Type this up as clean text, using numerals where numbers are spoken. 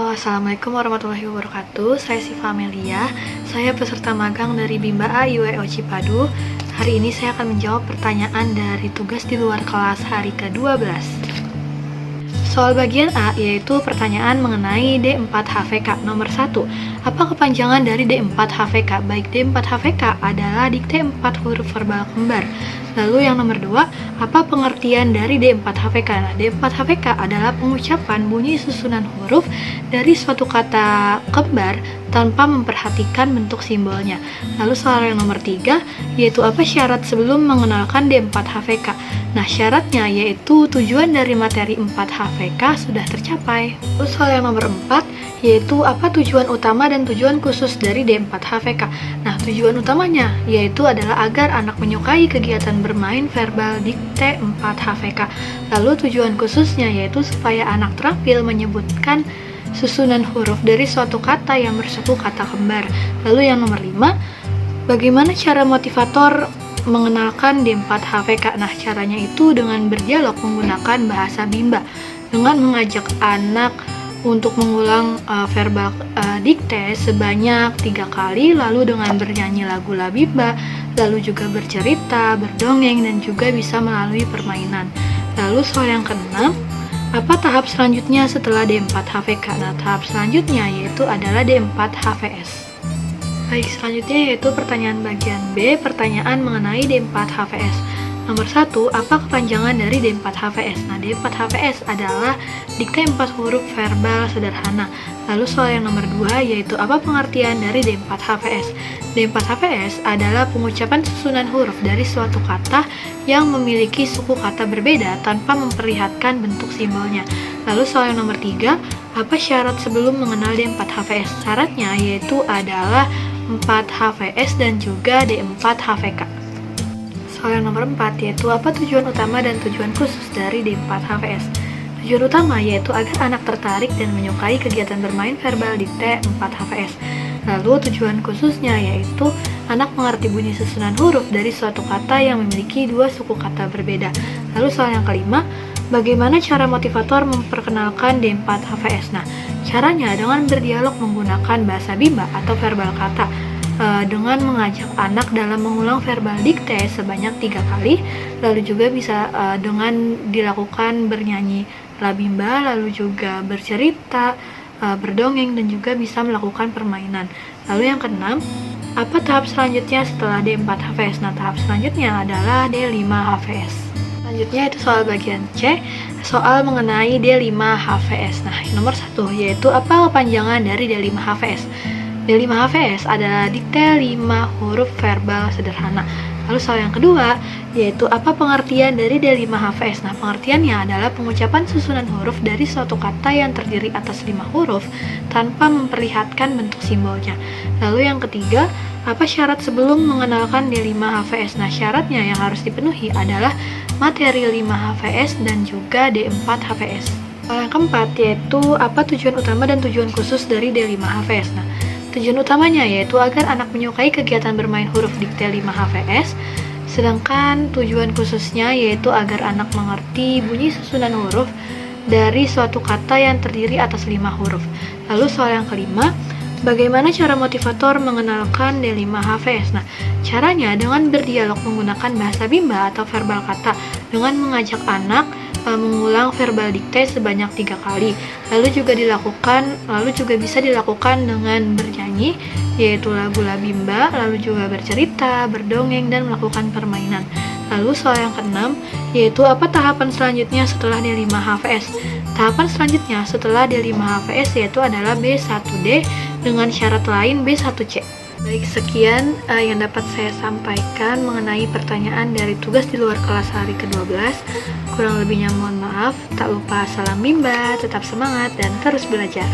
Halo, Assalamualaikum warahmatullahi wabarakatuh. Saya Siva Amelia. Saya peserta magang dari Bimba A IWO Cipadu. Hari ini saya akan menjawab pertanyaan dari tugas di luar kelas hari ke-12. Soal bagian A, yaitu pertanyaan mengenai D4HVK. Nomor 1. Apa kepanjangan dari D4HVK? Baik, D4HVK adalah dikte 4 huruf verbal kembar. Lalu yang nomor 2, apa pengertian dari D4HVK? Nah, D4HVK adalah pengucapan bunyi susunan huruf dari suatu kata kembar tanpa memperhatikan bentuk simbolnya. Lalu soal yang nomor 3, yaitu apa syarat sebelum mengenalkan D4HVK? Nah, syaratnya yaitu tujuan dari materi 4HVK sudah tercapai. Lalu soal yang nomor 4, yaitu apa tujuan utama dan tujuan khusus dari D4HVK. Nah, tujuan utamanya yaitu adalah agar anak menyukai kegiatan bermain verbal dikte 4HVK. Lalu tujuan khususnya yaitu supaya anak terampil menyebutkan susunan huruf dari suatu kata yang bersuku kata kembar. Lalu yang nomor 5, bagaimana cara motivator mengenalkan D4HVK? Nah, caranya itu dengan berdialog menggunakan bahasa Bimba, dengan mengajak anak untuk mengulang verbal dikte sebanyak 3 kali, lalu dengan bernyanyi lagu Labimba, lalu juga bercerita, berdongeng, dan juga bisa melalui permainan. Lalu soal yang ke-6, apa tahap selanjutnya setelah D4HVK? Nah, tahap selanjutnya yaitu adalah D4HVS. Baik, selanjutnya yaitu pertanyaan bagian B, pertanyaan mengenai D4HVS. Nomor 1, apa kepanjangan dari D4HVS? Nah, D4HVS adalah dikte 4 huruf verbal sederhana. Lalu soal yang nomor 2, yaitu apa pengertian dari D4HVS? D4HVS adalah pengucapan susunan huruf dari suatu kata yang memiliki suku kata berbeda tanpa memperlihatkan bentuk simbolnya. Lalu soal yang nomor 3, apa syarat sebelum mengenal D4HVS? Syaratnya yaitu adalah 4HVS dan juga D4HVK. Soal yang nomor 4, yaitu apa tujuan utama dan tujuan khusus dari D4HVS. Tujuan utama yaitu agar anak tertarik dan menyukai kegiatan bermain verbal dikte 4HVS. Lalu tujuan khususnya yaitu anak mengerti bunyi susunan huruf dari suatu kata yang memiliki 2 suku kata berbeda. Lalu soal yang kelima, bagaimana cara motivator memperkenalkan D4HVS? Nah, caranya dengan berdialog menggunakan bahasa Bimba atau verbal kata, dengan mengajak anak dalam mengulang verbal dikte sebanyak 3 kali, lalu juga bisa dengan dilakukan bernyanyi Labimba, lalu juga bercerita, berdongeng, dan juga bisa melakukan permainan. Lalu yang keenam, apa tahap selanjutnya setelah D4HVS? Nah, tahap selanjutnya adalah D5HVS. Selanjutnya itu soal bagian C, soal mengenai D5HVS. Nah, nomor 1, yaitu apa kepanjangan dari D5HVS? D5HVS adalah dikte 5 huruf verbal sederhana. Lalu soal yang kedua, yaitu apa pengertian dari D5HVS? Nah, pengertiannya adalah pengucapan susunan huruf dari suatu kata yang terdiri atas 5 huruf tanpa memperlihatkan bentuk simbolnya. Lalu yang ketiga, apa syarat sebelum mengenalkan D5HVS? Nah, syaratnya yang harus dipenuhi adalah materi 5HVS dan juga D4HVS. Soal yang keempat, yaitu apa tujuan utama dan tujuan khusus dari D5HVS? Nah, tujuan utamanya yaitu agar anak menyukai kegiatan bermain huruf dikte 5HVS, sedangkan tujuan khususnya yaitu agar anak mengerti bunyi susunan huruf dari suatu kata yang terdiri atas 5 huruf. Lalu soal yang kelima, bagaimana cara motivator mengenalkan D5HVS? Nah, caranya dengan berdialog menggunakan bahasa Bimba atau verbal kata, dengan mengajak anak mengulang verbal dikte sebanyak 3 kali. Lalu juga bisa dilakukan dengan bernyanyi, yaitu lagu Labimba, lalu juga bercerita, berdongeng, dan melakukan permainan. Lalu soal yang keenam, yaitu apa tahapan selanjutnya setelah D5HVS? Tahapan selanjutnya setelah D5HVS yaitu adalah B1D dengan syarat lain B1C. Baik, sekian yang dapat saya sampaikan mengenai pertanyaan dari tugas di luar kelas hari ke-12. Kurang lebihnya mohon maaf. Tak lupa salam Bimba, tetap semangat dan terus belajar.